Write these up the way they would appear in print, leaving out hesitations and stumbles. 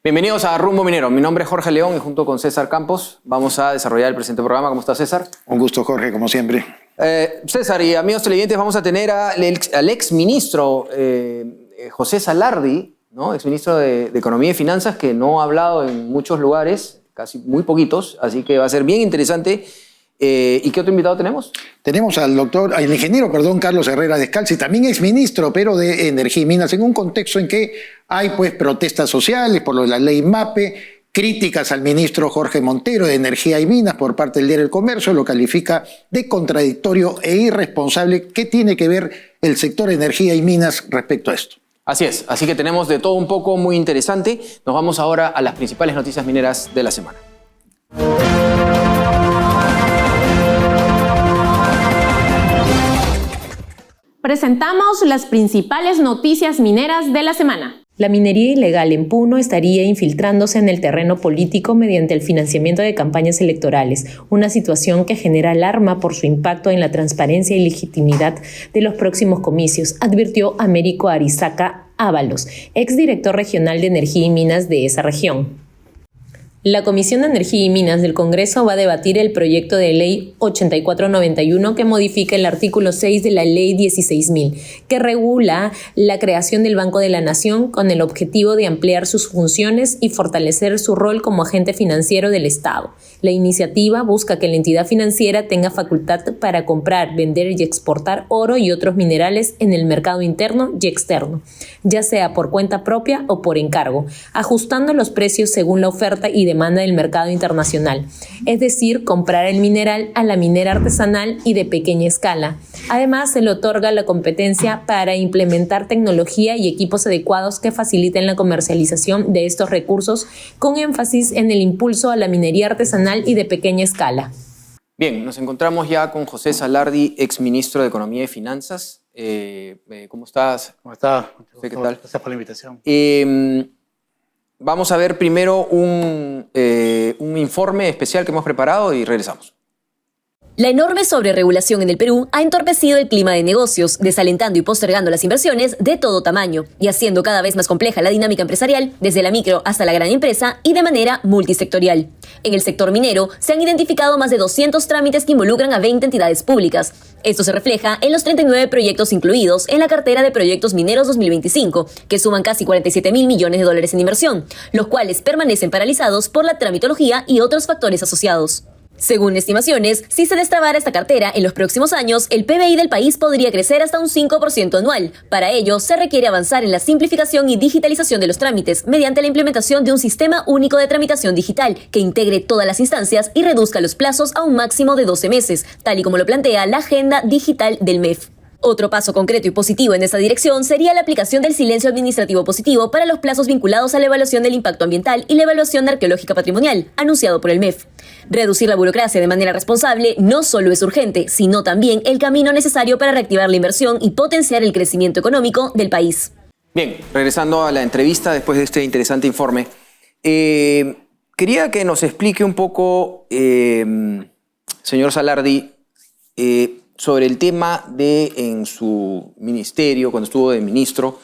Bienvenidos a Rumbo Minero. Mi nombre es Jorge León y junto con César Campos vamos a desarrollar el presente programa. ¿Cómo está, César? Un gusto, Jorge, como siempre. César y amigos televidentes, vamos a tener al exministro José Salardi, ¿no? Exministro de Economía y Finanzas, que no ha hablado en muchos lugares, casi muy poquitos, así que va a ser bien interesante. ¿Y qué otro invitado tenemos? Tenemos al ingeniero Carlos Herrera Descalzi, también exministro, pero de Energía y Minas, en un contexto en que hay pues protestas sociales por lo de la ley MAPE, críticas al ministro Jorge Montero de Energía y Minas por parte del diario El Comercio, lo califica de contradictorio e irresponsable. ¿Qué tiene que ver el sector Energía y Minas respecto a esto? Así es, así que tenemos de todo un poco muy interesante. Nos vamos ahora a las principales noticias mineras de la semana. Presentamos las principales noticias mineras de la semana. La minería ilegal en Puno estaría infiltrándose en el terreno político mediante el financiamiento de campañas electorales, una situación que genera alarma por su impacto en la transparencia y legitimidad de los próximos comicios, advirtió Américo Arizaga Ábalos, exdirector regional de Energía y Minas de esa región. La Comisión de Energía y Minas del Congreso va a debatir el proyecto de ley 8491 que modifica el artículo 6 de la ley 16.000, que regula la creación del Banco de la Nación con el objetivo de ampliar sus funciones y fortalecer su rol como agente financiero del Estado. La iniciativa busca que la entidad financiera tenga facultad para comprar, vender y exportar oro y otros minerales en el mercado interno y externo, ya sea por cuenta propia o por encargo, ajustando los precios según la oferta y demanda del mercado internacional, es decir, comprar el mineral a la minera artesanal y de pequeña escala. Además, se le otorga la competencia para implementar tecnología y equipos adecuados que faciliten la comercialización de estos recursos, con énfasis en el impulso a la minería artesanal y de pequeña escala. Bien, nos encontramos ya con José Salardi, exministro de Economía y Finanzas. ¿Cómo estás? ¿Cómo está? ¿Qué tal? Gracias por la invitación. Vamos a ver primero un informe especial que hemos preparado y regresamos. La enorme sobreregulación en el Perú ha entorpecido el clima de negocios, desalentando y postergando las inversiones de todo tamaño y haciendo cada vez más compleja la dinámica empresarial, desde la micro hasta la gran empresa y de manera multisectorial. En el sector minero se han identificado más de 200 trámites que involucran a 20 entidades públicas. Esto se refleja en los 39 proyectos incluidos en la cartera de proyectos mineros 2025, que suman casi 47.000 millones de dólares en inversión, los cuales permanecen paralizados por la tramitología y otros factores asociados. Según estimaciones, si se destrabara esta cartera en los próximos años, el PBI del país podría crecer hasta un 5% anual. Para ello, se requiere avanzar en la simplificación y digitalización de los trámites mediante la implementación de un sistema único de tramitación digital que integre todas las instancias y reduzca los plazos a un máximo de 12 meses, tal y como lo plantea la Agenda Digital del MEF. Otro paso concreto y positivo en esta dirección sería la aplicación del silencio administrativo positivo para los plazos vinculados a la evaluación del impacto ambiental y la evaluación arqueológica patrimonial, anunciado por el MEF. Reducir la burocracia de manera responsable no solo es urgente, sino también el camino necesario para reactivar la inversión y potenciar el crecimiento económico del país. Bien, regresando a la entrevista después de este interesante informe, quería que nos explique un poco, señor Salardi, sobre el tema de en su ministerio, cuando estuvo de ministro,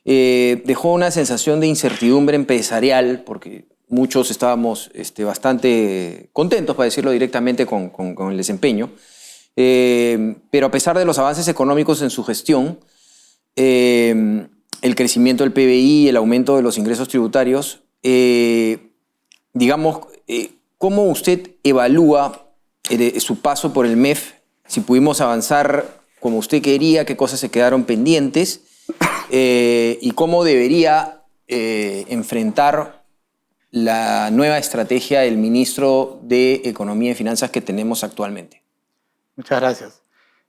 dejó una sensación de incertidumbre empresarial porque muchos estábamos bastante contentos, para decirlo directamente, con el desempeño. Pero a pesar de los avances económicos en su gestión, el crecimiento del PBI, el aumento de los ingresos tributarios, ¿cómo usted evalúa su paso por el MEF? Si pudimos avanzar como usted quería, qué cosas se quedaron pendientes y cómo debería enfrentar la nueva estrategia del ministro de Economía y Finanzas que tenemos actualmente. Muchas gracias.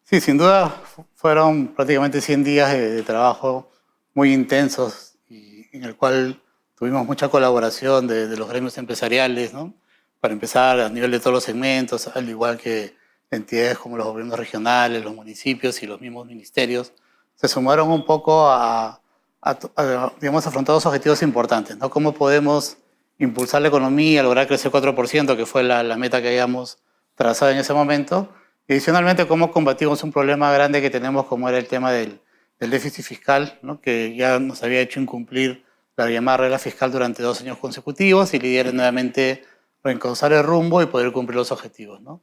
Sí, sin duda fueron prácticamente 100 días de trabajo muy intensos y en el cual tuvimos mucha colaboración de los gremios empresariales, ¿no? Para empezar, a nivel de todos los segmentos, al igual que entidades como los gobiernos regionales, los municipios y los mismos ministerios, se sumaron un poco a afrontar dos objetivos importantes, ¿no? Cómo podemos impulsar la economía, lograr crecer 4%, que fue la meta que habíamos trazado en ese momento, y adicionalmente cómo combatimos un problema grande que tenemos, como era el tema del déficit fiscal, ¿no? Que ya nos había hecho incumplir la llamada regla fiscal durante 2 años consecutivos y la idea era nuevamente reencauzar el rumbo y poder cumplir los objetivos, ¿no?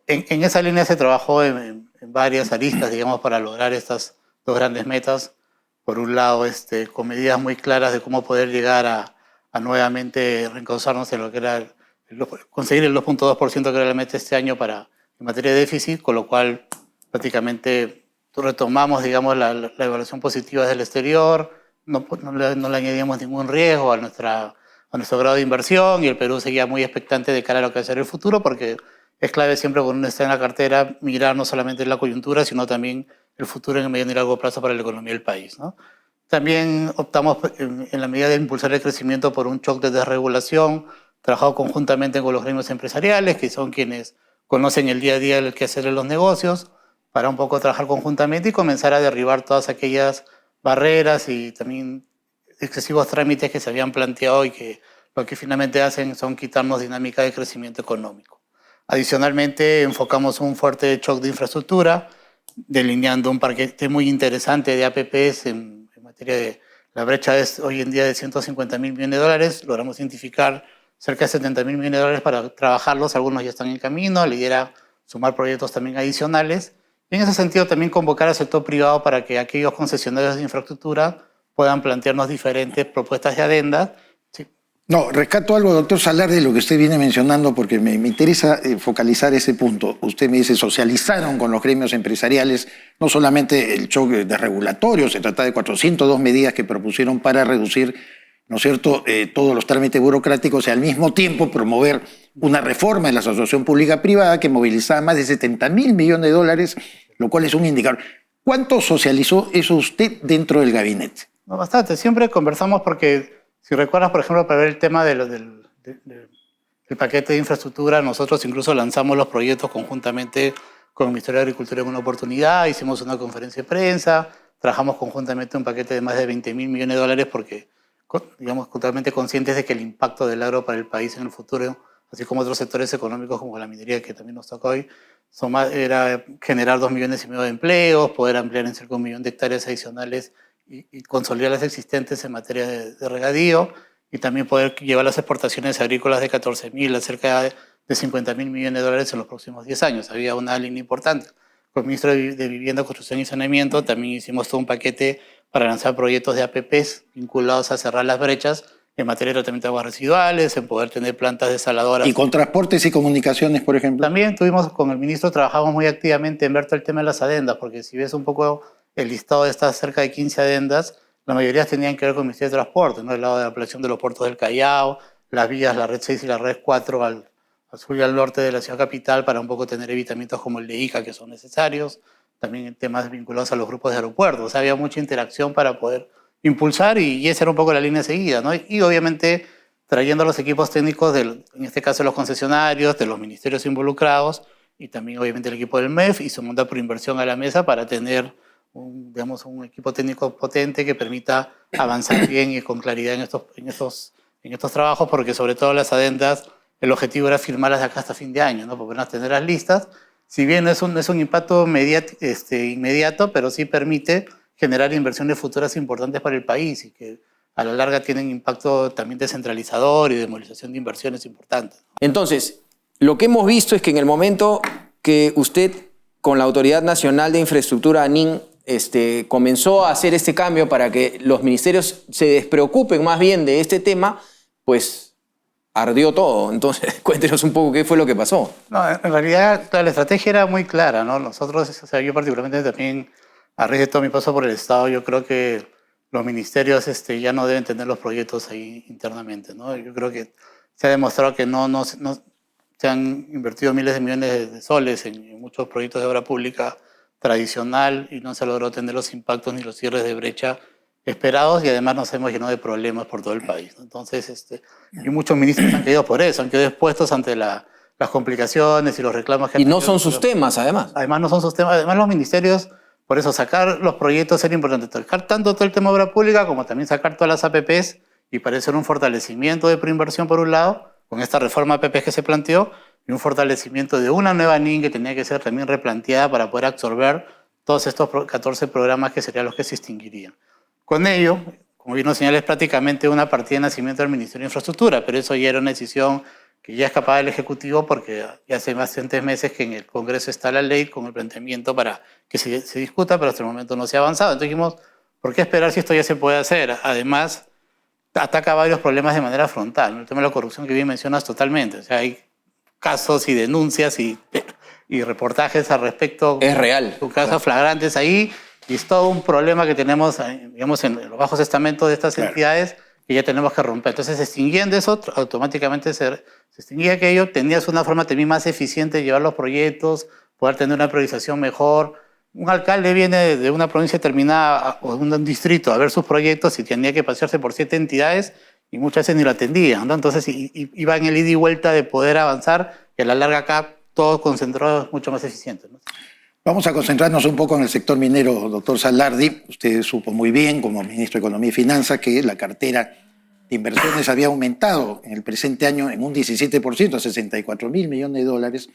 En esa línea se trabajó en varias aristas, digamos, para lograr estas 2 grandes metas. Por un lado, con medidas muy claras de cómo poder llegar a nuevamente reencauzarnos en lo que era conseguir el 2.2% que era la meta este año en materia de déficit, con lo cual prácticamente retomamos, digamos, la evaluación positiva desde el exterior, no le añadíamos ningún riesgo a nuestro grado de inversión y el Perú seguía muy expectante de cara a lo que va a ser el futuro, porque es clave siempre cuando uno está en la cartera mirar no solamente la coyuntura, sino también el futuro en el mediano y largo plazo para la economía del país, ¿no? También optamos en la medida de impulsar el crecimiento por un shock de desregulación, trabajado conjuntamente con los gremios empresariales, que son quienes conocen el día a día el quehacer de los negocios, para un poco trabajar conjuntamente y comenzar a derribar todas aquellas barreras y también excesivos trámites que se habían planteado y que lo que finalmente hacen son quitarnos dinámica de crecimiento económico. Adicionalmente, enfocamos un fuerte shock de infraestructura, delineando un paquete muy interesante de APPs en materia de la brecha es hoy en día de $150.000 millones. Logramos identificar cerca de $70.000 millones para trabajarlos, algunos ya están en camino, la idea era sumar proyectos también adicionales. Y en ese sentido también convocar al sector privado para que aquellos concesionarios de infraestructura puedan plantearnos diferentes propuestas de adenda. Sí. No, rescato algo, doctor Salar, de lo que usted viene mencionando, porque me interesa focalizar ese punto. Usted me dice, socializaron con los gremios empresariales no solamente el choque desregulatorio, se trata de 402 medidas que propusieron para reducir, ¿no es cierto?, todos los trámites burocráticos y al mismo tiempo promover una reforma de la asociación pública-privada que movilizaba más de $70.000 millones, lo cual es un indicador. ¿Cuánto socializó eso usted dentro del gabinete? No, bastante. Siempre conversamos porque, si recuerdas, por ejemplo, para ver el tema del paquete de infraestructura, nosotros incluso lanzamos los proyectos conjuntamente con el Ministerio de Agricultura en una oportunidad, hicimos una conferencia de prensa, trabajamos conjuntamente un paquete de más de $20.000 millones porque, digamos, totalmente conscientes de que el impacto del agro para el país en el futuro, así como otros sectores económicos como la minería que también nos tocó hoy, era generar 2,5 millones de empleos, poder ampliar en cerca 1 millón de hectáreas adicionales y consolidar las existentes en materia de regadío y también poder llevar las exportaciones agrícolas de 14.000 a cerca de $50.000 millones en los próximos 10 años. Había una línea importante. Con el ministro de Vivienda, Construcción y Saneamiento también hicimos todo un paquete para lanzar proyectos de APPs vinculados a cerrar las brechas en materia de tratamiento de aguas residuales, en poder tener plantas desaladoras. ¿Y con transportes y comunicaciones, por ejemplo? También tuvimos con el ministro, trabajamos muy activamente en ver todo el tema de las adendas, porque si ves un poco el listado de estas cerca de 15 adendas, la mayoría tenían que ver con el Ministerio de Transporte, ¿no? El lado de la ampliación de los puertos del Callao, las vías, la red 6 y la red 4 al sur y al norte de la ciudad capital para un poco tener evitamientos como el de Ica que son necesarios, también temas vinculados a los grupos de aeropuertos. O sea, había mucha interacción para poder impulsar y esa era un poco la línea seguida, ¿no? Y obviamente trayendo a los equipos técnicos, en este caso los concesionarios, de los ministerios involucrados y también obviamente el equipo del MEF y su monta por inversión a la mesa para tener un equipo técnico potente que permita avanzar bien y con claridad en estos trabajos, porque sobre todo las adendas, el objetivo era firmarlas de acá hasta fin de año, ¿no? Porque van a tener las listas. Si bien no es un impacto inmediato, pero sí permite generar inversiones futuras importantes para el país y que a la larga tienen impacto también descentralizador y de movilización de inversiones importantes. Entonces, lo que hemos visto es que en el momento que usted, con la Autoridad Nacional de Infraestructura, ANIN, comenzó a hacer este cambio para que los ministerios se despreocupen más bien de este tema, pues ardió todo. Entonces, cuéntenos un poco qué fue lo que pasó. No, en realidad la estrategia era muy clara, ¿no? Nosotros, o sea, yo particularmente también, a raíz de todo mi paso por el Estado, yo creo que los ministerios ya no deben tener los proyectos ahí internamente, ¿no? Yo creo que se ha demostrado que no se han invertido miles de millones de soles en muchos proyectos de obra pública tradicional y no se logró tener los impactos ni los cierres de brecha esperados y además nos hemos llenado de problemas por todo el país, ¿no? Entonces, y muchos ministros han quedado por eso, han quedado expuestos ante las complicaciones y los reclamos que han no son sus temas, además. Además no son sus temas, además los ministerios, por eso sacar los proyectos era importante, sacar tanto todo el tema de obra pública como también sacar todas las APPs y parecer un fortalecimiento de preinversión por un lado, con esta reforma APPs que se planteó, y un fortalecimiento de una nueva NIN que tenía que ser también replanteada para poder absorber todos estos 14 programas que serían los que se extinguirían. Con ello, como bien nos señala, es prácticamente una partida de nacimiento del Ministerio de Infraestructura, pero eso ya era una decisión que ya escapaba del Ejecutivo porque ya hace bastantes meses que en el Congreso está la ley con el planteamiento para que se discuta, pero hasta el momento no se ha avanzado. Entonces dijimos, ¿por qué esperar si esto ya se puede hacer? Además, ataca varios problemas de manera frontal. El tema de la corrupción que bien mencionas totalmente. O sea, hay casos y denuncias y reportajes al respecto. Es real. Casos flagrantes ahí. Y es todo un problema que tenemos, digamos, en los bajos estamentos de estas entidades que ya tenemos que romper. Entonces, extinguiendo eso, automáticamente se extinguía aquello, tenías una forma también más eficiente de llevar los proyectos, poder tener una priorización mejor. Un alcalde viene de una provincia determinada o de un distrito a ver sus proyectos y tenía que pasearse por 7 entidades y muchas veces ni lo atendían, ¿no? Entonces, iba en el ida y vuelta de poder avanzar y a la larga acá todo concentrado es mucho más eficiente, ¿no? Vamos a concentrarnos un poco en el sector minero, doctor Salardi. Usted supo muy bien, como ministro de Economía y Finanzas, que la cartera de inversiones había aumentado en el presente año en un 17%, a 64.000 millones de dólares.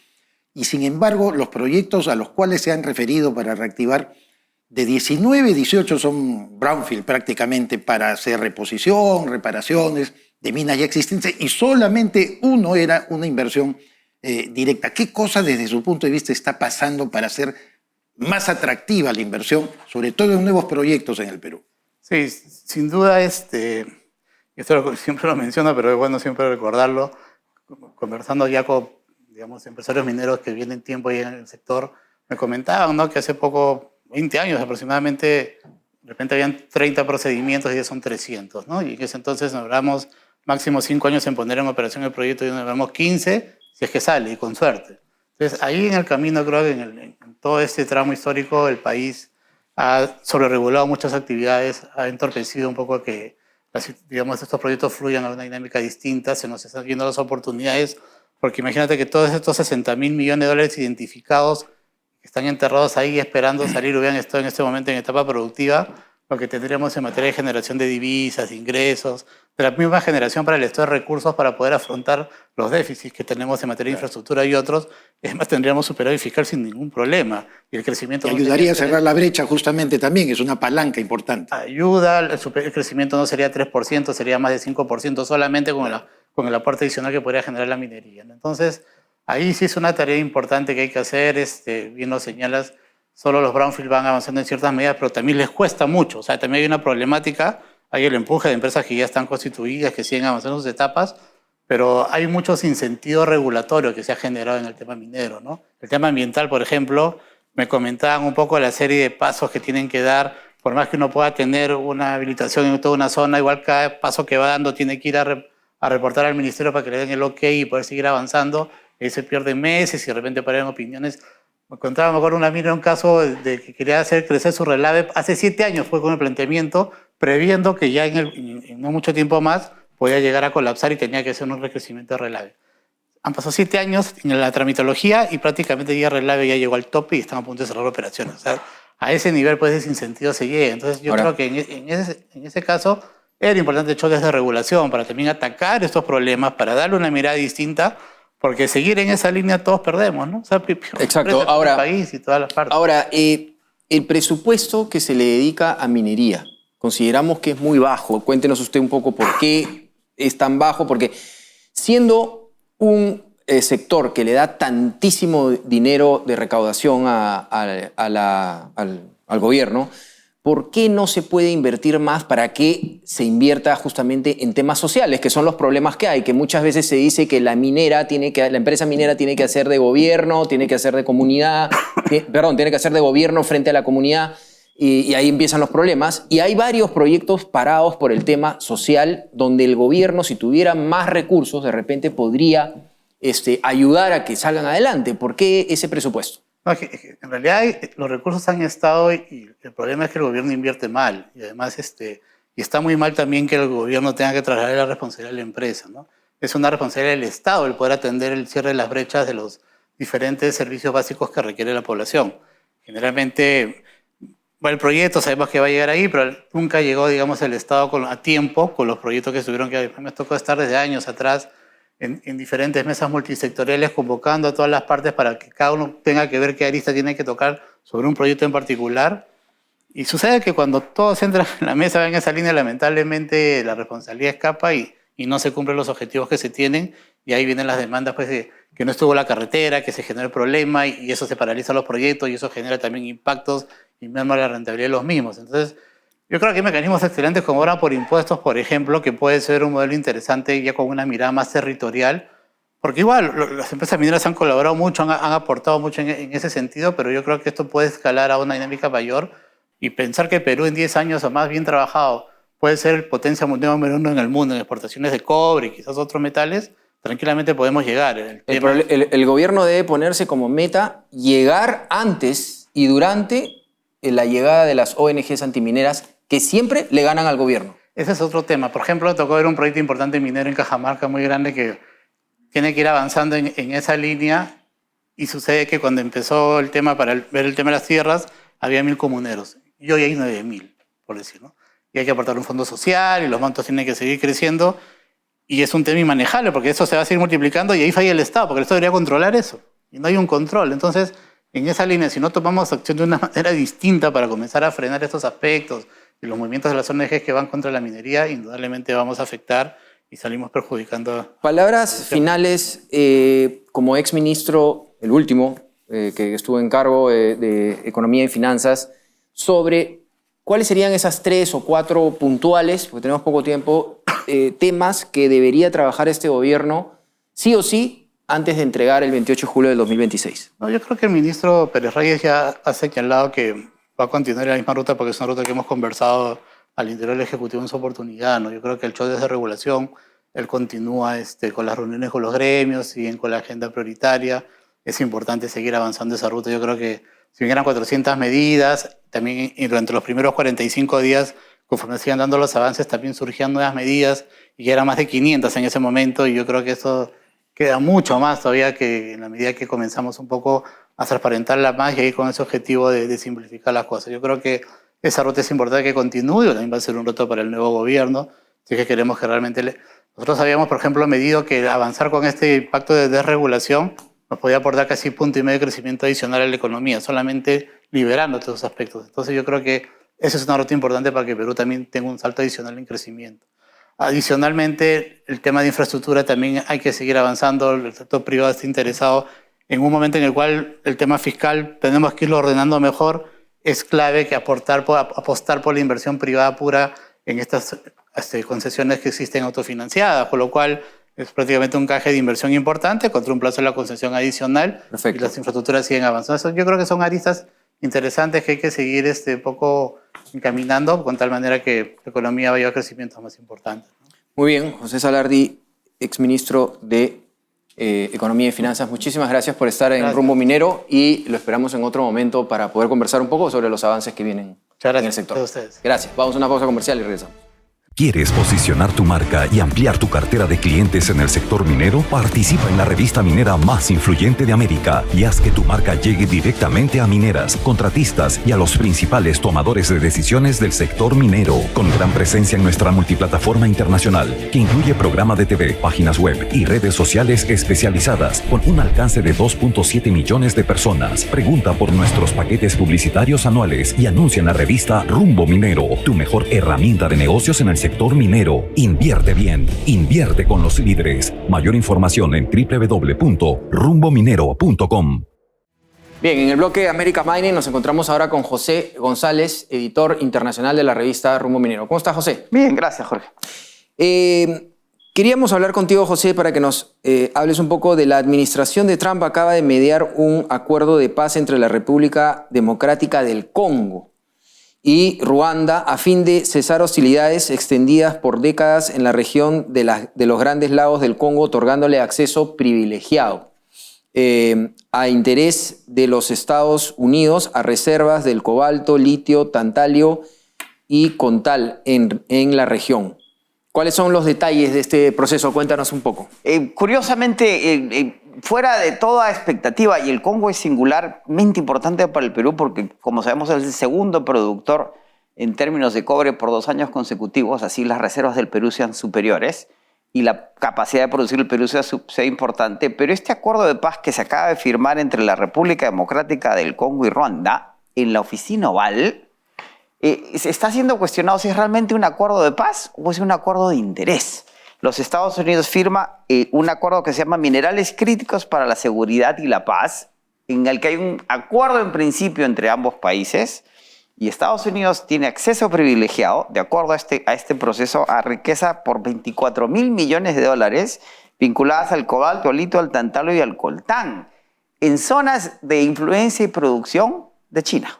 Y sin embargo, los proyectos a los cuales se han referido para reactivar, de 19, 18 son brownfield prácticamente para hacer reposición, reparaciones de minas ya existentes y solamente uno era una inversión directa. ¿Qué cosa desde su punto de vista está pasando para hacer más atractiva la inversión, sobre todo en nuevos proyectos en el Perú? Sí, sin duda, esto siempre lo menciono, pero es bueno siempre recordarlo, conversando ya con, digamos, empresarios mineros que vienen tiempo ahí en el sector, me comentaban, ¿no?, que hace poco, 20 años aproximadamente, de repente habían 30 procedimientos y ya son 300, ¿no? Y en ese entonces nos duramos máximo 5 años en poner en operación el proyecto y nos duramos 15, si es que sale, y con suerte. Entonces, ahí en el camino, creo que en todo este tramo histórico, el país ha sobreregulado muchas actividades, ha entorpecido un poco que, digamos, estos proyectos fluyan a una dinámica distinta, se nos están viendo las oportunidades, porque imagínate que todos estos 60.000 millones de dólares identificados que están enterrados ahí esperando salir hubieran estado en este momento en etapa productiva, lo que tendríamos en materia de generación de divisas, de ingresos, de la misma generación para el estado de recursos para poder afrontar los déficits que tenemos en materia de infraestructura y otros. Es más, tendríamos superávit fiscal sin ningún problema. Y el crecimiento... Y ayudaría a cerrar la brecha justamente también, es una palanca importante. Ayuda, el crecimiento no sería 3%, sería más de 5% solamente con el aporte adicional que podría generar la minería, ¿no? Entonces, ahí sí es una tarea importante que hay que hacer, bien lo señalas. Solo los brownfield van avanzando en ciertas medidas, pero también les cuesta mucho. O sea, también hay una problemática, hay el empuje de empresas que ya están constituidas, que siguen avanzando sus etapas, pero hay mucho sinsentido regulatorio que se ha generado en el tema minero, ¿no? El tema ambiental, por ejemplo, me comentaban un poco la serie de pasos que tienen que dar, por más que uno pueda tener una habilitación en toda una zona, igual cada paso que va dando tiene que ir a reportar al ministerio para que le den el ok y poder seguir avanzando. Ahí se pierden meses y de repente paran opiniones. Me acuerdo una mina, un caso de que quería hacer crecer su relave. Hace 7 años fue con el planteamiento, previendo que ya en no mucho tiempo más podía llegar a colapsar y tenía que hacer un recrecimiento de relave. Han pasado 7 años en la tramitología y prácticamente ya relave ya llegó al tope y están a punto de cerrar operaciones. O sea, a ese nivel, pues, de sinsentido se llega. Entonces, yo creo que en ese caso era importante choques de regulación para también atacar estos problemas, para darle una mirada distinta. Porque seguir en esa línea todos perdemos, ¿no? O sea, exacto. Ahora, el país y todas las partes. Ahora, el presupuesto que se le dedica a minería, consideramos que es muy bajo. Cuéntenos usted un poco por qué es tan bajo, porque siendo un sector que le da tantísimo dinero de recaudación al gobierno, ¿por qué no se puede invertir más para que se invierta justamente en temas sociales, que son los problemas que hay? Que muchas veces se dice que la empresa minera tiene que hacer de gobierno, tiene que hacer de comunidad, tiene que hacer de gobierno frente a la comunidad, y ahí empiezan los problemas. Y hay varios proyectos parados por el tema social, donde el gobierno, si tuviera más recursos, de repente podría ayudar a que salgan adelante. ¿Por qué ese presupuesto? No, en realidad los recursos han estado y el problema es que el gobierno invierte mal y además y está muy mal también que el gobierno tenga que trasladar la responsabilidad a la empresa, ¿no? Es una responsabilidad del Estado el poder atender el cierre de las brechas de los diferentes servicios básicos que requiere la población. Generalmente va el proyecto, sabemos que va a llegar ahí, pero nunca llegó, digamos, el Estado a tiempo con los proyectos que tuvieron que... Me tocó estar desde años atrás en diferentes mesas multisectoriales convocando a todas las partes para que cada uno tenga que ver qué arista tiene que tocar sobre un proyecto en particular Y sucede que cuando todos entran en la mesa, en esa línea, lamentablemente la responsabilidad escapa y no se cumplen los objetivos que se tienen, y ahí vienen las demandas pues, de que no estuvo la carretera, que se genera el problema, y eso se paraliza los proyectos, y eso genera también impactos y merma la rentabilidad de los mismos. Entonces, yo creo que hay mecanismos excelentes como ahora por impuestos, por ejemplo, que puede ser un modelo interesante ya con una mirada más territorial, porque igual las empresas mineras han colaborado mucho, han aportado mucho en ese sentido, pero yo creo que esto puede escalar a una dinámica mayor y pensar que Perú en 10 años o más bien trabajado puede ser potencia mundial número 1 en el mundo en exportaciones de cobre y quizás otros metales, tranquilamente podemos llegar. El gobierno debe ponerse como meta llegar antes y durante la llegada de las ONGs antimineras que siempre le ganan al gobierno. Ese es otro tema. Por ejemplo, tocó ver un proyecto importante minero en Cajamarca muy grande que tiene que ir avanzando en esa línea, y sucede que cuando empezó el tema para ver el tema de las tierras había 1000 comuneros y hoy hay 9000, por decirlo. Y hay que aportar un fondo social y los montos tienen que seguir creciendo. Y es un tema inmanejable porque eso se va a seguir multiplicando y ahí falla el Estado, porque el Estado debería controlar eso. Y no hay un control. Entonces, en esa línea, si no tomamos acción de una manera distinta para comenzar a frenar estos aspectos y los movimientos de las ONGs que van contra la minería, indudablemente vamos a afectar y salimos perjudicando. Palabras finales, como exministro, el último, que estuvo en cargo de Economía y Finanzas, sobre cuáles serían esas 3 o 4 puntuales, porque tenemos poco tiempo, temas que debería trabajar este gobierno sí o sí antes de entregar el 28 de julio del 2026. No, yo creo que el ministro Pérez Reyes ya ha señalado que va a continuar en la misma ruta porque es una ruta que hemos conversado al interior del Ejecutivo en su oportunidad, ¿no? Yo creo que el show de regulación, él continúa con las reuniones con los gremios, siguen con la agenda prioritaria. Es importante seguir avanzando esa ruta. Yo creo que si vinieran 400 medidas, también durante los primeros 45 días, conforme sigan dando los avances, también surgían nuevas medidas y ya eran más de 500 en ese momento, y yo creo que eso queda mucho más todavía que en la medida que comenzamos un poco a transparentarla más y ahí con ese objetivo de simplificar las cosas. Yo creo que esa ruta es importante que continúe, también va a ser un reto para el nuevo gobierno, si es que queremos que realmente... Nosotros habíamos, por ejemplo, medido que avanzar con este pacto de desregulación nos podía aportar casi 1,5 puntos de crecimiento adicional a la economía, solamente liberando todos esos aspectos. Entonces yo creo que esa es una ruta importante para que Perú también tenga un salto adicional en crecimiento. Adicionalmente, el tema de infraestructura también hay que seguir avanzando, el sector privado está interesado. En un momento en el cual el tema fiscal tenemos que irlo ordenando mejor, es clave que apostar por la inversión privada pura en estas concesiones que existen autofinanciadas, con lo cual es prácticamente un caje de inversión importante contra un plazo de la concesión adicional. Perfecto. Y las infraestructuras siguen avanzando. Yo creo que son aristas interesantes que hay que seguir poco encaminando con tal manera que la economía vaya a crecimientos más importantes, ¿no? Muy bien, José Salardi, exministro de Economía y Finanzas, muchísimas gracias por estar en Rumbo Minero y lo esperamos en otro momento para poder conversar un poco sobre los avances que vienen en el sector. A ustedes. Gracias. Vamos a una pausa comercial y regresamos. ¿Quieres posicionar tu marca y ampliar tu cartera de clientes en el sector minero? Participa en la revista minera más influyente de América y haz que tu marca llegue directamente a mineras, contratistas y a los principales tomadores de decisiones del sector minero. Con gran presencia en nuestra multiplataforma internacional, que incluye programa de TV, páginas web y redes sociales especializadas, con un alcance de 2.7 millones de personas. Pregunta por nuestros paquetes publicitarios anuales y anuncia en la revista Rumbo Minero, tu mejor herramienta de negocios en el sector minero. Invierte bien, invierte con los líderes. Mayor información en www.rumbominero.com. Bien, en el bloque América Mining nos encontramos ahora con José González, editor internacional de la revista Rumbo Minero. ¿Cómo estás, José? Bien, gracias, Jorge. Queríamos hablar contigo, José, para que nos hables un poco de la administración de Trump. Acaba de mediar un acuerdo de paz entre la República Democrática del Congo y Ruanda a fin de cesar hostilidades extendidas por décadas en la región de los Grandes Lagos del Congo, otorgándole acceso privilegiado a interés de los Estados Unidos a reservas del cobalto, litio, tantalio y coltan en la región. ¿Cuáles son los detalles de este proceso? Cuéntanos un poco. Curiosamente, fuera de toda expectativa, y el Congo es singularmente importante para el Perú porque, como sabemos, es el segundo productor en términos de cobre por 2 años consecutivos, así las reservas del Perú sean superiores y la capacidad de producir el Perú sea importante, pero este acuerdo de paz que se acaba de firmar entre la República Democrática del Congo y Ruanda, en la oficina oval, se está siendo cuestionado si es realmente un acuerdo de paz o es un acuerdo de interés. Los Estados Unidos firma un acuerdo que se llama Minerales Críticos para la Seguridad y la Paz, en el que hay un acuerdo en principio entre ambos países, y Estados Unidos tiene acceso privilegiado, de acuerdo a este proceso, a riqueza por $24 mil millones vinculadas al cobalto, al litio, al tantalo y al coltán, en zonas de influencia y producción de China.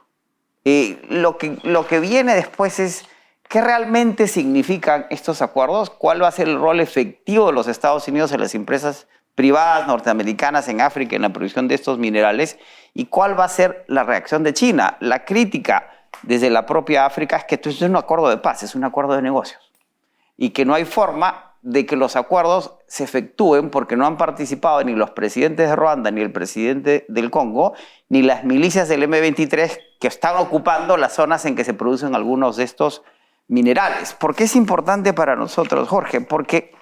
Lo que viene después es qué realmente significan estos acuerdos, cuál va a ser el rol efectivo de los Estados Unidos en las empresas privadas norteamericanas en África en la producción de estos minerales y cuál va a ser la reacción de China. La crítica desde la propia África es que esto es un acuerdo de paz, es un acuerdo de negocios y que no hay forma de que los acuerdos se efectúen porque no han participado ni los presidentes de Ruanda, ni el presidente del Congo, ni las milicias del M23 que están ocupando las zonas en que se producen algunos de estos minerales. ¿Por qué es importante para nosotros, Jorge? Porque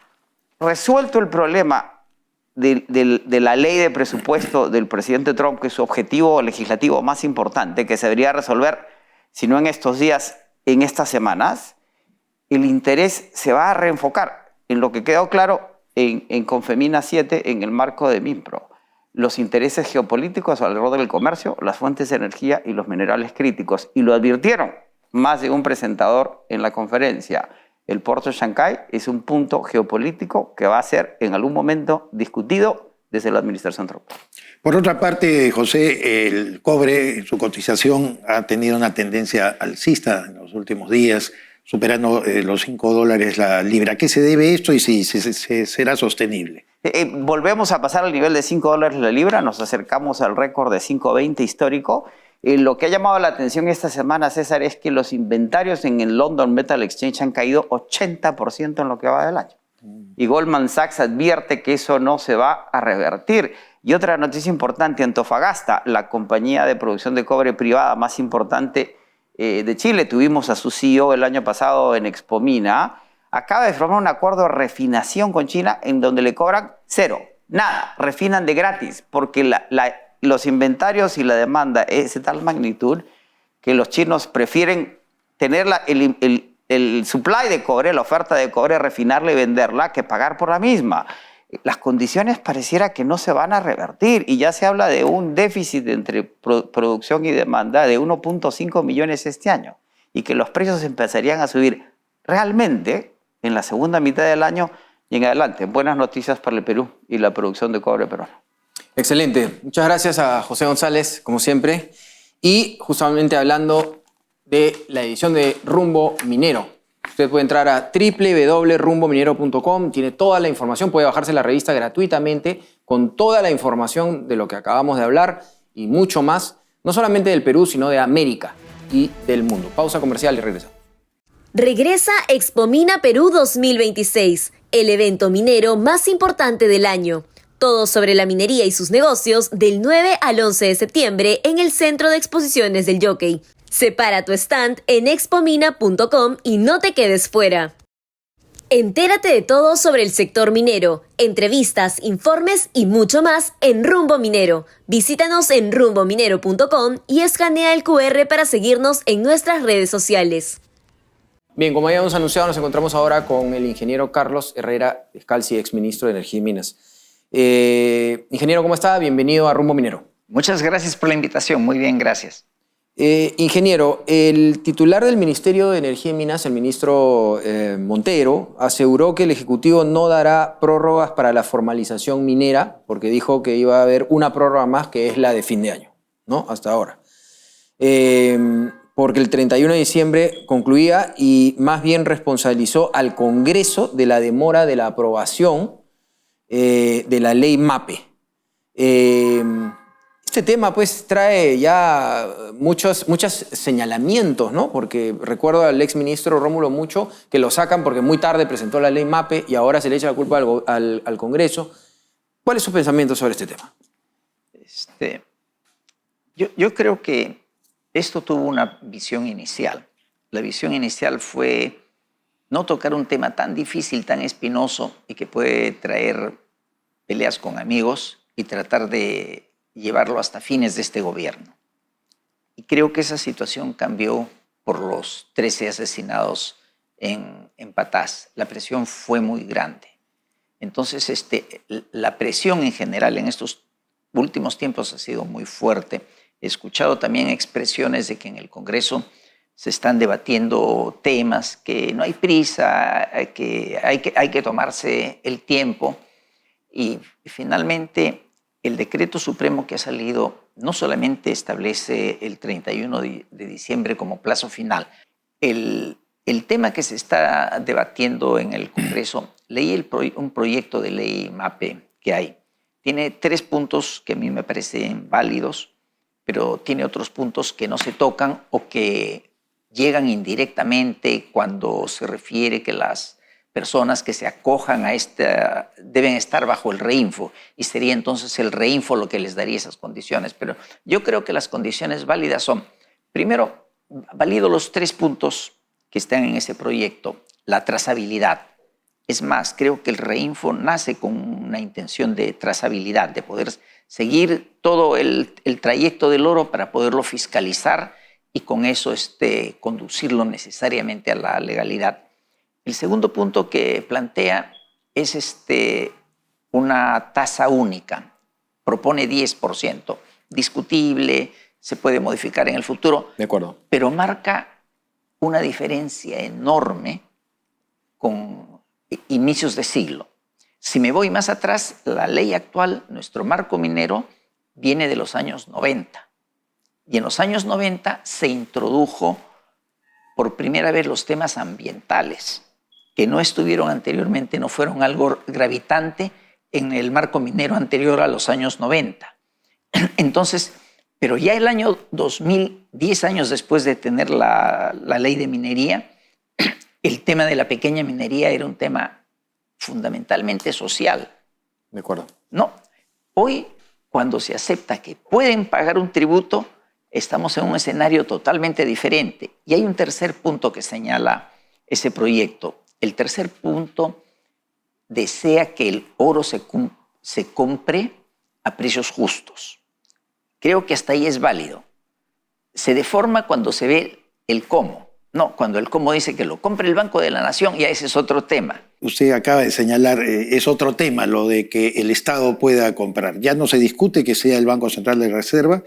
resuelto el problema de la ley de presupuesto del presidente Trump, que es su objetivo legislativo más importante, que se debería resolver, si no en estos días, en estas semanas, el interés se va a reenfocar en lo que quedó claro en Confemina 7 en el marco de MINPRO. Los intereses geopolíticos alrededor del comercio, las fuentes de energía y los minerales críticos. Y lo advirtieron más de un presentador en la conferencia. El puerto de Shanghái es un punto geopolítico que va a ser en algún momento discutido desde la administración Trump. Por otra parte, José, el cobre, su cotización ha tenido una tendencia alcista en los últimos días, superando los $5 la libra. ¿A qué se debe esto y si será sostenible? Volvemos a pasar al nivel de $5 la libra, nos acercamos al récord de 5.20 histórico. Lo que ha llamado la atención esta semana, César, es que los inventarios en el London Metal Exchange han caído 80% en lo que va del año. Y Goldman Sachs advierte que eso no se va a revertir. Y otra noticia importante, Antofagasta, la compañía de producción de cobre privada más importante de Chile, tuvimos a su CEO el año pasado en Expomina, acaba de firmar un acuerdo de refinación con China en donde le cobran cero, nada, refinan de gratis, porque los inventarios y la demanda es de tal magnitud que los chinos prefieren tener el supply de cobre, la oferta de cobre, refinarla y venderla, que pagar por la misma. Las condiciones pareciera que no se van a revertir y ya se habla de un déficit entre producción y demanda de 1.5 millones este año y que los precios empezarían a subir realmente en la segunda mitad del año y en adelante. Buenas noticias para el Perú y la producción de cobre peruano. Excelente. Muchas gracias a José González, como siempre. Y justamente hablando de la edición de Rumbo Minero. Usted puede entrar a www.rumbominero.com, tiene toda la información, puede bajarse la revista gratuitamente con toda la información de lo que acabamos de hablar y mucho más, no solamente del Perú, sino de América y del mundo. Pausa comercial y regresamos. Regresa Expomina Perú 2026, el evento minero más importante del año. Todo sobre la minería y sus negocios del 9 al 11 de septiembre en el Centro de Exposiciones del Jockey. Separa tu stand en expomina.com y no te quedes fuera. Entérate de todo sobre el sector minero, entrevistas, informes y mucho más en Rumbo Minero. Visítanos en rumbominero.com y escanea el QR para seguirnos en nuestras redes sociales. Bien, como habíamos anunciado, nos encontramos ahora con el ingeniero Carlos Herrera Descalzi, exministro de Energía y Minas. Ingeniero, ¿cómo está? Bienvenido a Rumbo Minero. Muchas gracias por la invitación. Muy bien, gracias. Ingeniero, el titular del Ministerio de Energía y Minas, el ministro Montero, aseguró que el Ejecutivo no dará prórrogas para la formalización minera, porque dijo que iba a haber una prórroga más, que es la de fin de año, ¿no? Hasta ahora. Porque el 31 de diciembre concluía y más bien responsabilizó al Congreso de la demora de la aprobación de la ley MAPE. Este tema pues trae ya muchos señalamientos, ¿no? Porque recuerdo al exministro Rómulo Mucho que lo sacan porque muy tarde presentó la ley MAPE y ahora se le echa la culpa al Congreso. ¿Cuál es su pensamiento sobre este tema? Yo creo que esto tuvo una visión inicial. La visión inicial fue no tocar un tema tan difícil, tan espinoso y que puede traer peleas con amigos y tratar de llevarlo hasta fines de este gobierno. Y creo que esa situación cambió por los 13 asesinados en Patás. La presión fue muy grande. Entonces, la presión en general en estos últimos tiempos ha sido muy fuerte. He escuchado también expresiones de que en el Congreso se están debatiendo temas, que no hay prisa, que hay que tomarse el tiempo. Y finalmente, el decreto supremo que ha salido no solamente establece el 31 de diciembre como plazo final. El tema que se está debatiendo en el Congreso, leí un proyecto de ley MAPE que hay. Tiene 3 puntos que a mí me parecen válidos, pero tiene otros puntos que no se tocan o que llegan indirectamente cuando se refiere que las personas que se acojan a esta deben estar bajo el REINFO, y sería entonces el REINFO lo que les daría esas condiciones. Pero yo creo que las condiciones válidas son, primero, valido los 3 puntos que están en ese proyecto, la trazabilidad. Es más, creo que el REINFO nace con una intención de trazabilidad, de poder seguir todo el trayecto del oro para poderlo fiscalizar y con eso conducirlo necesariamente a la legalidad. El segundo punto que plantea es una tasa única. Propone 10%. Discutible, se puede modificar en el futuro. De acuerdo. Pero marca una diferencia enorme con inicios de siglo. Si me voy más atrás, la ley actual, nuestro marco minero, viene de los años 90. Y en los años 90 se introdujo por primera vez los temas ambientales, que no estuvieron anteriormente, no fueron algo gravitante en el marco minero anterior a los años 90. Entonces, pero ya el año 2000, 10 años después de tener la ley de minería, el tema de la pequeña minería era un tema fundamentalmente social. De acuerdo. No, hoy cuando se acepta que pueden pagar un tributo, estamos en un escenario totalmente diferente. Y hay un tercer punto que señala ese proyecto. El tercer punto desea que el oro se compre a precios justos. Creo que hasta ahí es válido. Se deforma cuando se ve el cómo. No, cuando el cómo dice que lo compre el Banco de la Nación, ya ese es otro tema. Usted acaba de señalar, es otro tema, lo de que el Estado pueda comprar. Ya no se discute que sea el Banco Central de Reserva,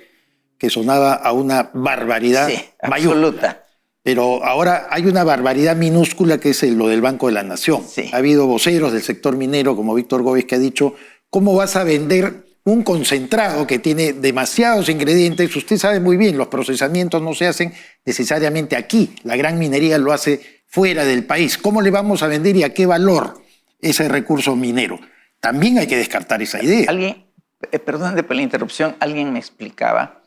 que sonaba a una barbaridad mayor. Absoluta. Pero ahora hay una barbaridad minúscula que es lo del Banco de la Nación. Sí. Ha habido voceros del sector minero, como Víctor Gómez, que ha dicho, ¿cómo vas a vender un concentrado que tiene demasiados ingredientes? Usted sabe muy bien, los procesamientos no se hacen necesariamente aquí. La gran minería lo hace fuera del país. ¿Cómo le vamos a vender y a qué valor ese recurso minero? También hay que descartar esa idea. Alguien, perdón por la interrupción, alguien me explicaba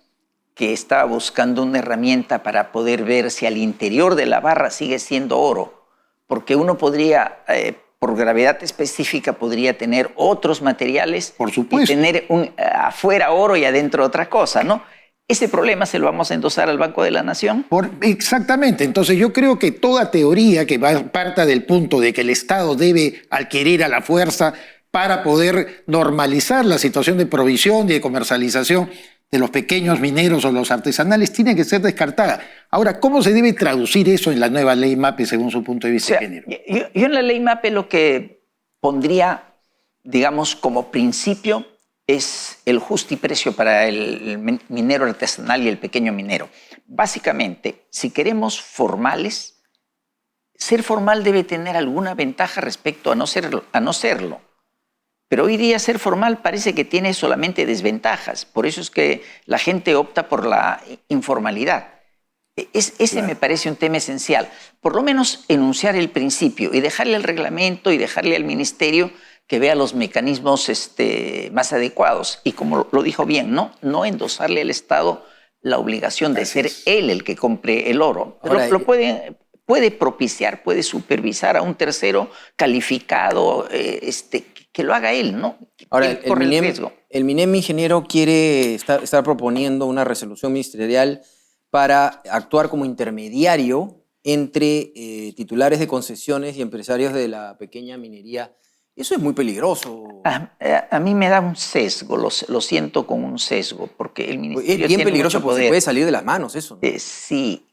que estaba buscando una herramienta para poder ver si al interior de la barra sigue siendo oro, porque uno podría, por gravedad específica, podría tener otros materiales. Por supuesto. Y tener afuera oro y adentro otra cosa, ¿no? Ese problema se lo vamos a endosar al Banco de la Nación. Exactamente. Entonces yo creo que toda teoría que parta del punto de que el Estado debe adquirir a la fuerza para poder normalizar la situación de provisión y de comercialización de los pequeños mineros o los artesanales tiene que ser descartada. Ahora, ¿cómo se debe traducir eso en la nueva ley MAPE según su punto de vista, ingeniero? Yo en la ley MAPE lo que pondría, digamos, como principio es el justiprecio para el minero artesanal y el pequeño minero. Básicamente, si queremos formales, ser formal debe tener alguna ventaja respecto a no serlo. Pero hoy día ser formal parece que tiene solamente desventajas. Por eso es que la gente opta por la informalidad. Ese me parece un tema esencial. Por lo menos enunciar el principio y dejarle al reglamento y dejarle al ministerio que vea los mecanismos más adecuados. Y como lo dijo bien, no endosarle al Estado la obligación de ser él el que compre el oro. Ahora, lo puede propiciar, puede supervisar a un tercero calificado que lo haga él, ¿no? Ahora, él corre el riesgo. El MINEM, ingeniero, quiere estar proponiendo una resolución ministerial para actuar como intermediario entre titulares de concesiones y empresarios de la pequeña minería. Eso es muy peligroso. A mí me da un sesgo, lo siento con un sesgo, porque el ministerio es bien tiene peligroso mucho porque poder. se puede salir de las manos eso, ¿no? Sí,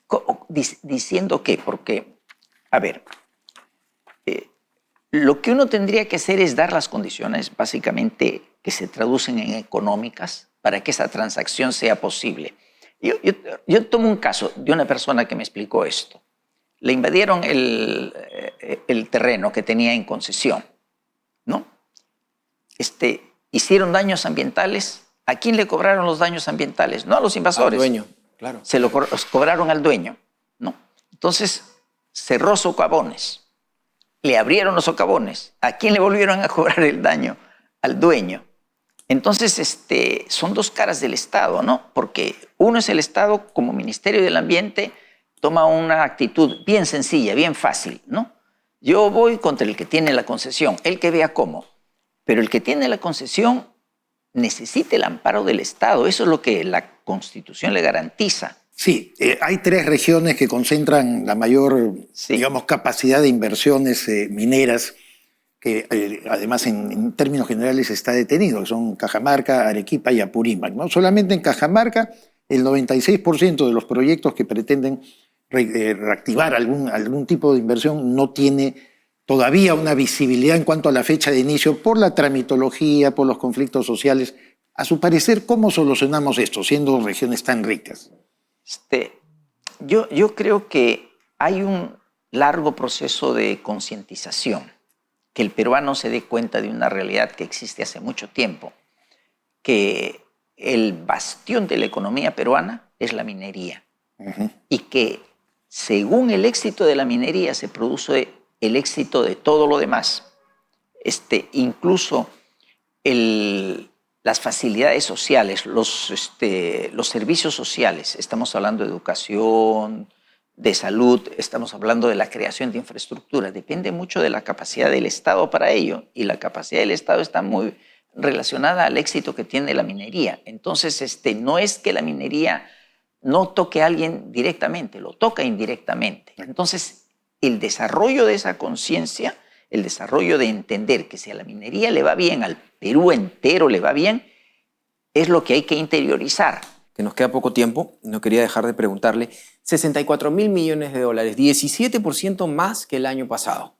Diciendo qué, porque, a ver, lo que uno tendría que hacer es dar las condiciones, básicamente, que se traducen en económicas para que esa transacción sea posible. Yo tomo un caso de una persona que me explicó esto. Le invadieron el terreno que tenía en concesión, ¿no? Hicieron daños ambientales. ¿A quién le cobraron los daños ambientales? No a los invasores. Al dueño, claro. Se los cobraron al dueño, ¿no? Entonces, cerró socavones. Le abrieron los socavones. ¿A quién le volvieron a cobrar el daño? Al dueño. Entonces, son dos caras del Estado, ¿no? Porque uno es el Estado, como Ministerio del Ambiente, toma una actitud bien sencilla, bien fácil, ¿no? Yo voy contra el que tiene la concesión, el que vea cómo. Pero el que tiene la concesión necesita el amparo del Estado. Eso es lo que la Constitución le garantiza. Sí, hay 3 regiones que concentran la mayor, digamos, capacidad de inversiones mineras, que además en términos generales está detenido, son Cajamarca, Arequipa y Apurímac, ¿no? Solamente en Cajamarca el 96% de los proyectos que pretenden reactivar algún tipo de inversión no tiene todavía una visibilidad en cuanto a la fecha de inicio por la tramitología, por los conflictos sociales. A su parecer, ¿cómo solucionamos esto siendo regiones tan ricas? Yo creo que hay un largo proceso de concientización, que el peruano se dé cuenta de una realidad que existe hace mucho tiempo, que el bastión de la economía peruana es la minería. Y que según el éxito de la minería se produce el éxito de todo lo demás. Incluso las facilidades sociales, los servicios sociales, estamos hablando de educación, de salud, estamos hablando de la creación de infraestructura, depende mucho de la capacidad del Estado para ello, y la capacidad del Estado está muy relacionada al éxito que tiene la minería. Entonces, no es que la minería no toque a alguien directamente, lo toca indirectamente. Entonces, el desarrollo de esa conciencia, el desarrollo de entender que si a la minería le va bien, al Perú entero le va bien, es lo que hay que interiorizar. Que nos queda poco tiempo, no quería dejar de preguntarle, 64.000 millones de dólares, 17% más que el año pasado.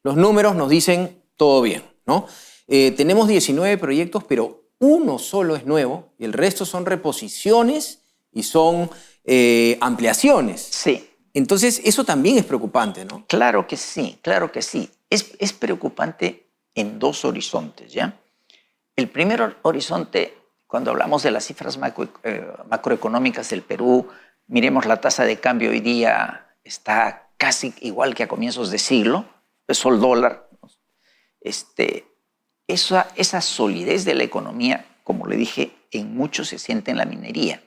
Los números nos dicen todo bien, ¿no? Tenemos 19 proyectos, pero uno solo es nuevo y el resto son reposiciones y son ampliaciones. Sí. Entonces, eso también es preocupante, ¿no? Claro que sí, claro que sí. Es preocupante en 2 horizontes, ¿ya? El primer horizonte, cuando hablamos de las cifras macroeconómicas del Perú, miremos la tasa de cambio hoy día, está casi igual que a comienzos de siglo, peso el dólar. Esa solidez de la economía, como le dije, en mucho se siente en la minería.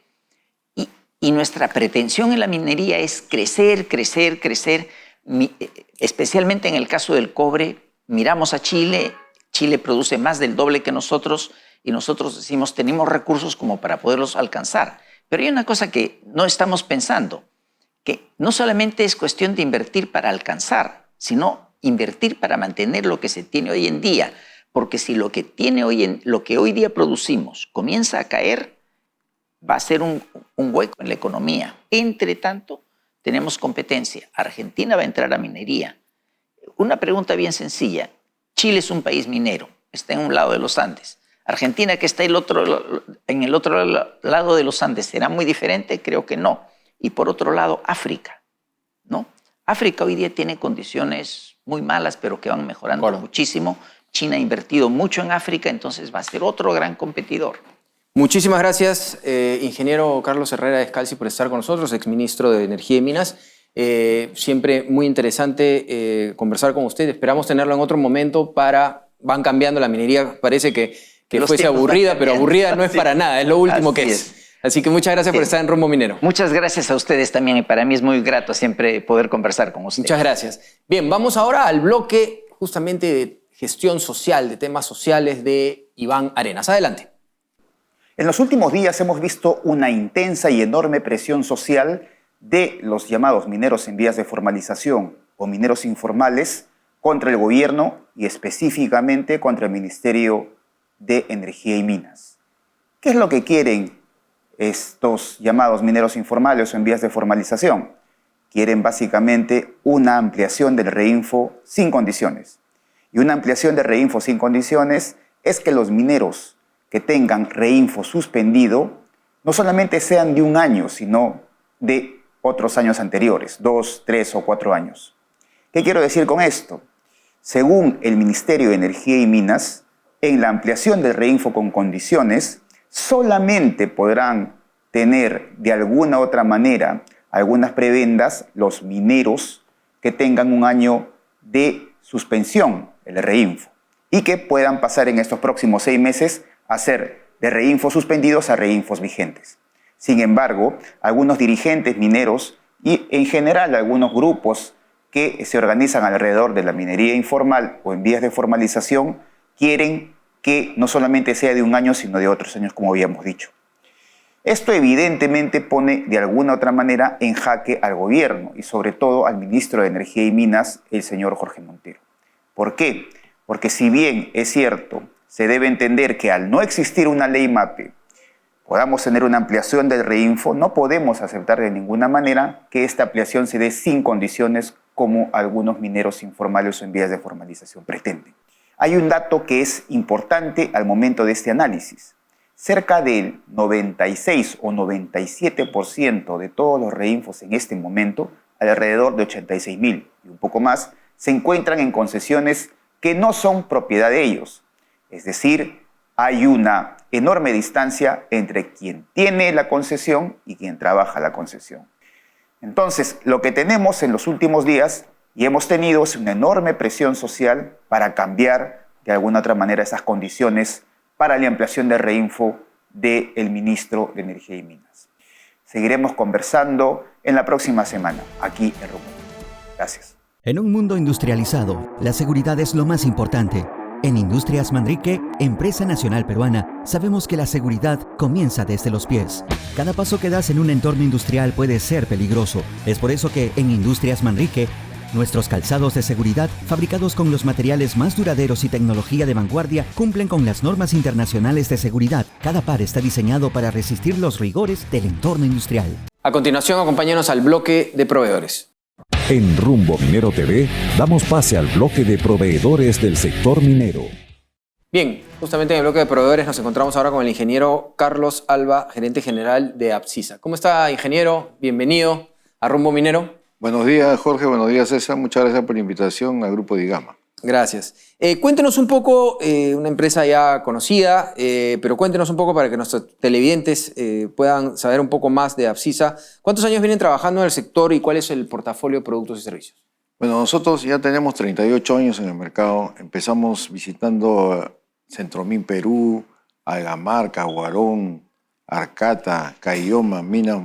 Y nuestra pretensión en la minería es crecer, crecer, crecer. Especialmente en el caso del cobre, miramos a Chile. Chile produce más del doble que nosotros y nosotros decimos tenemos recursos como para poderlos alcanzar. Pero hay una cosa que no estamos pensando, que no solamente es cuestión de invertir para alcanzar, sino invertir para mantener lo que se tiene hoy en día. Porque si lo que hoy día producimos comienza a caer, va a ser un hueco en la economía. Entre tanto, tenemos competencia. Argentina va a entrar a minería. Una pregunta bien sencilla. Chile es un país minero, está en un lado de los Andes. Argentina, que está en el otro lado de los Andes, ¿será muy diferente? Creo que no. Y por otro lado, África, ¿no? África hoy día tiene condiciones muy malas, pero que van mejorando muchísimo. China ha invertido mucho en África, entonces va a ser otro gran competidor. Muchísimas gracias, ingeniero Carlos Herrera Descalzi, por estar con nosotros, exministro de Energía y Minas. Siempre muy interesante conversar con usted. Esperamos tenerlo en otro momento van cambiando la minería. Parece que fuese aburrida, pero aburrida no es para nada, es lo último que es. Así que muchas gracias por estar en Rumbo Minero. Muchas gracias a ustedes también y para mí es muy grato siempre poder conversar con ustedes. Muchas gracias. Bien, vamos ahora al bloque justamente de gestión social, de temas sociales de Iván Arenas. Adelante. En los últimos días hemos visto una intensa y enorme presión social de los llamados mineros en vías de formalización o mineros informales contra el gobierno y específicamente contra el Ministerio de Energía y Minas. ¿Qué es lo que quieren estos llamados mineros informales o en vías de formalización? quieren básicamente una ampliación del reinfo sin condiciones. Y una ampliación de reinfo sin condiciones es que los mineros que tengan reinfo suspendido no solamente sean de un año, sino de otros años anteriores, 2, 3 o 4 años. ¿Qué quiero decir con esto? Según el Ministerio de Energía y Minas, en la ampliación del reinfo con condiciones, solamente podrán tener de alguna u otra manera algunas prebendas los mineros que tengan un año de suspensión del reinfo y que puedan pasar en estos próximos 6 meses a ser de reinfos suspendidos a reinfos vigentes. Sin embargo, algunos dirigentes mineros y en general algunos grupos que se organizan alrededor de la minería informal o en vías de formalización quieren que no solamente sea de un año, sino de otros años, como habíamos dicho. Esto evidentemente pone de alguna u otra manera en jaque al gobierno y sobre todo al ministro de Energía y Minas, el señor Jorge Montero. ¿Por qué? Porque si bien es cierto, se debe entender que al no existir una ley MAPE, podamos tener una ampliación del reinfo, no podemos aceptar de ninguna manera que esta ampliación se dé sin condiciones como algunos mineros informales o en vías de formalización pretenden. Hay un dato que es importante al momento de este análisis. Cerca del 96 o 97% de todos los reinfos en este momento, alrededor de 86.000 y un poco más, se encuentran en concesiones que no son propiedad de ellos. Es decir, hay una enorme distancia entre quien tiene la concesión y quien trabaja la concesión. Entonces, lo que tenemos en los últimos días y hemos tenido es una enorme presión social para cambiar de alguna otra manera esas condiciones para la ampliación de reinfo del ministro de Energía y Minas. Seguiremos conversando en la próxima semana, aquí en Rumbo. Gracias. En un mundo industrializado, la seguridad es lo más importante. En Industrias Manrique, empresa nacional peruana, sabemos que la seguridad comienza desde los pies. Cada paso que das en un entorno industrial puede ser peligroso. Es por eso que en Industrias Manrique, nuestros calzados de seguridad, fabricados con los materiales más duraderos y tecnología de vanguardia, cumplen con las normas internacionales de seguridad. Cada par está diseñado para resistir los rigores del entorno industrial. A continuación, acompáñanos al bloque de proveedores. En Rumbo Minero TV damos pase al bloque de proveedores del sector minero. Bien, justamente en el bloque de proveedores nos encontramos ahora con el ingeniero Carlos Alba, gerente general de Apsisa. ¿Cómo está, ingeniero? Bienvenido a Rumbo Minero. Buenos días, Jorge. Buenos días, César. Muchas gracias por la invitación al Grupo Digama. Gracias. Cuéntenos un poco, una empresa ya conocida, pero cuéntenos un poco para que nuestros televidentes puedan saber un poco más de Apsisa. ¿Cuántos años vienen trabajando en el sector y cuál es el portafolio de productos y servicios? Bueno, nosotros ya tenemos 38 años en el mercado. Empezamos visitando Centromín Perú, Algamarca, Huarón, Arcata, Caylloma, minas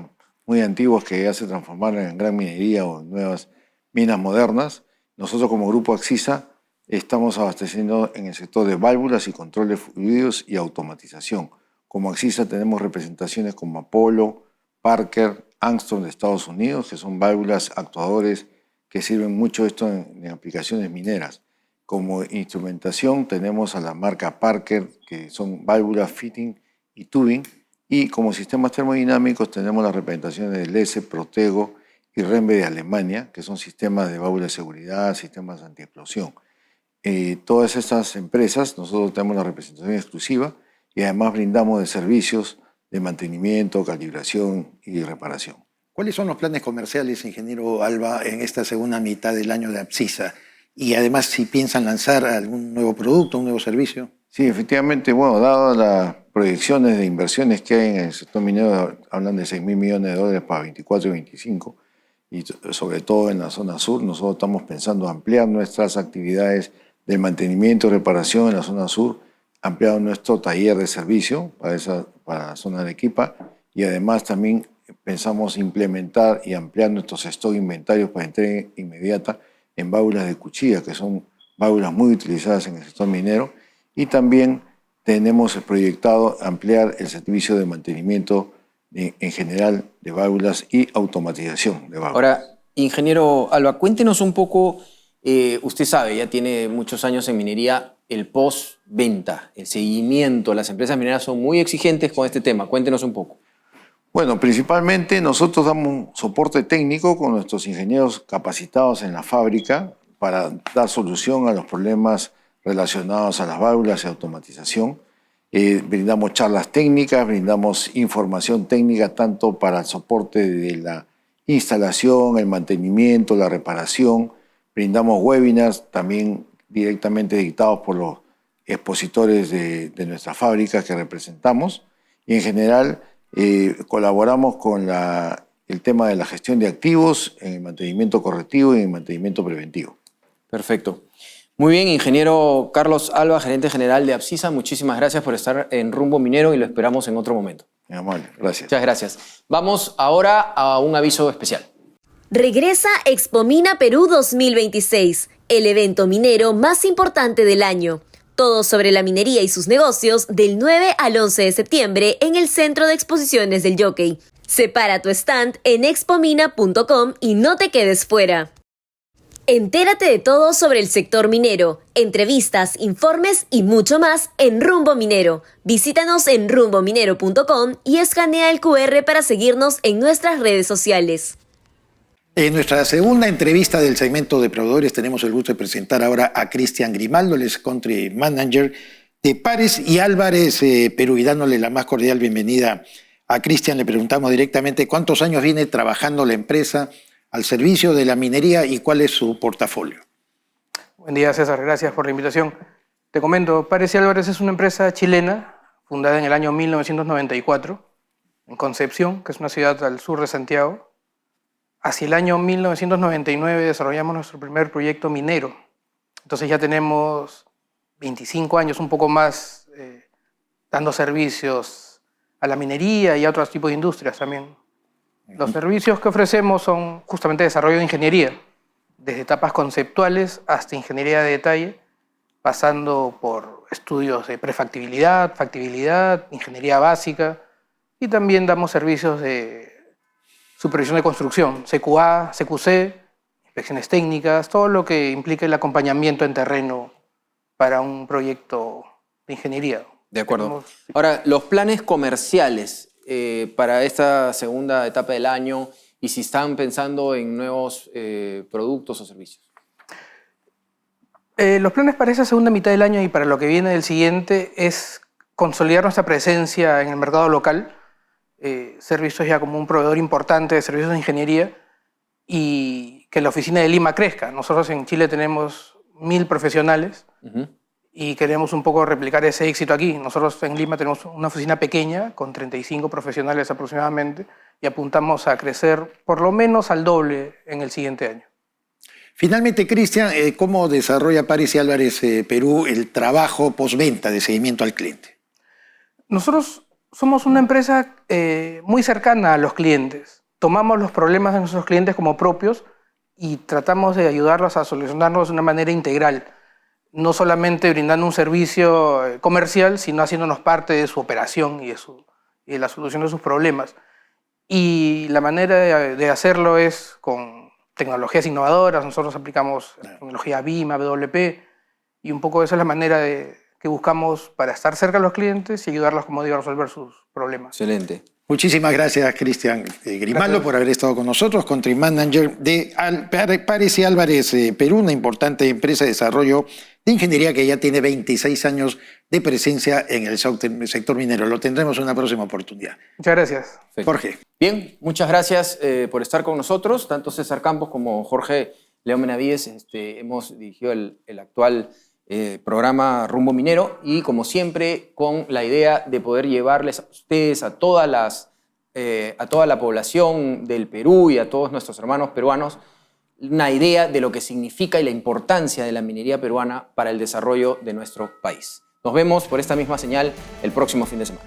muy antiguas que ya se transformaron en gran minería o en nuevas minas modernas. Nosotros como Grupo Apsisa estamos abasteciendo en el sector de válvulas y control de fluidos y automatización. Como Apsisa tenemos representaciones como Apollo, Parker, Angstrom de Estados Unidos, que son válvulas actuadores que sirven mucho esto en aplicaciones mineras. Como instrumentación tenemos a la marca Parker, que son válvulas fitting y tubing, y como sistemas termodinámicos tenemos las representaciones de LESE, Protego y Renve de Alemania, que son sistemas de válvulas de seguridad, sistemas de antiexplosión. Todas estas empresas, nosotros tenemos la representación exclusiva y además brindamos de servicios de mantenimiento, calibración y reparación. ¿Cuáles son los planes comerciales, ingeniero Alba, en esta segunda mitad del año de Apsisa? Y además, si piensan lanzar algún nuevo producto, un nuevo servicio. Sí, efectivamente, bueno, dado las proyecciones de inversiones que hay en el sector minero, hablan de $6.000 millones para 24 y 25, y sobre todo en la zona sur, nosotros estamos pensando ampliar nuestras actividades de mantenimiento y reparación en la zona sur, ampliar nuestro taller de servicio para la zona de Arequipa, y además también pensamos implementar y ampliar nuestros stock inventarios para entrega inmediata en válvulas de cuchilla, que son válvulas muy utilizadas en el sector minero, y también tenemos proyectado ampliar el servicio de mantenimiento en general de válvulas y automatización de válvulas. Ahora, ingeniero Alba, cuéntenos un poco, usted sabe, ya tiene muchos años en minería, el post-venta, el seguimiento. Las empresas mineras son muy exigentes con este tema. Cuéntenos un poco. Bueno, principalmente nosotros damos soporte técnico con nuestros ingenieros capacitados en la fábrica para dar solución a los problemas relacionados a las válvulas y automatización. Brindamos charlas técnicas, brindamos información técnica tanto para el soporte de la instalación, el mantenimiento, la reparación. Brindamos webinars también directamente dictados por los expositores de nuestra fábrica que representamos. Y en general colaboramos con el tema de la gestión de activos, en el mantenimiento correctivo y en el mantenimiento preventivo. Perfecto. Muy bien, ingeniero Carlos Alba, gerente general de Apsisa, muchísimas gracias por estar en Rumbo Minero y lo esperamos en otro momento. Muy amable, gracias. Muchas gracias. Vamos ahora a un aviso especial. Regresa Expo Mina Perú 2026, el evento minero más importante del año. Todo sobre la minería y sus negocios del 9 al 11 de septiembre en el Centro de Exposiciones del Jockey. Separa tu stand en expomina.com y no te quedes fuera. Entérate de todo sobre el sector minero, entrevistas, informes y mucho más en Rumbo Minero. Visítanos en rumbominero.com y escanea el QR para seguirnos en nuestras redes sociales. En nuestra segunda entrevista del segmento de proveedores tenemos el gusto de presentar ahora a Cristian Grimaldo, el Country Manager de Pares y Álvarez Perú, y dándole la más cordial bienvenida a Cristian. Le preguntamos directamente cuántos años viene trabajando la empresa al servicio de la minería y cuál es su portafolio. Buen día, César. Gracias por la invitación. Te comento, Pares y Álvarez es una empresa chilena fundada en el año 1994 en Concepción, que es una ciudad al sur de Santiago. Hacia el año 1999 desarrollamos nuestro primer proyecto minero. Entonces ya tenemos 25 años, un poco más, dando servicios a la minería y a otros tipos de industrias también. Los servicios que ofrecemos son justamente desarrollo de ingeniería, desde etapas conceptuales hasta ingeniería de detalle, pasando por estudios de prefactibilidad, factibilidad, ingeniería básica, y también damos servicios de supervisión de construcción, CQA, CQC, inspecciones técnicas, todo lo que implica el acompañamiento en terreno para un proyecto de ingeniería. De acuerdo. Ahora, los planes comerciales para esta segunda etapa del año y si están pensando en nuevos productos o servicios. Los planes para esa segunda mitad del año y para lo que viene del siguiente es consolidar nuestra presencia en el mercado local, ser vistos ya como un proveedor importante de servicios de ingeniería y que la oficina de Lima crezca. Nosotros en Chile tenemos 1000 profesionales y queremos un poco replicar ese éxito aquí. Nosotros en Lima tenemos una oficina pequeña con 35 profesionales aproximadamente y apuntamos a crecer por lo menos al doble en el siguiente año. Finalmente, Cristian, ¿cómo desarrolla Pares y Álvarez Perú el trabajo postventa de seguimiento al cliente? Nosotros somos una empresa muy cercana a los clientes. Tomamos los problemas de nuestros clientes como propios y tratamos de ayudarlos a solucionarlos de una manera integral. No solamente brindando un servicio comercial, sino haciéndonos parte de su operación y de la solución de sus problemas. Y la manera de hacerlo es con tecnologías innovadoras. Nosotros aplicamos tecnología BIM, AWP, y un poco esa es la manera que buscamos para estar cerca de los clientes y ayudarlos, como digo, a resolver sus problemas. Excelente. Muchísimas gracias, Cristian Grimaldo, por haber estado con nosotros, Country Manager de Pares y Álvarez Perú, una importante empresa de desarrollo de ingeniería que ya tiene 26 años de presencia en el sector minero. Lo tendremos en una próxima oportunidad. Muchas gracias. Perfecto. Jorge. Bien, muchas gracias por estar con nosotros. Tanto César Campos como Jorge León Benavides hemos dirigido el actual programa Rumbo Minero y, como siempre, con la idea de poder llevarles a ustedes, a toda la población del Perú y a todos nuestros hermanos peruanos, una idea de lo que significa y la importancia de la minería peruana para el desarrollo de nuestro país. Nos vemos por esta misma señal el próximo fin de semana.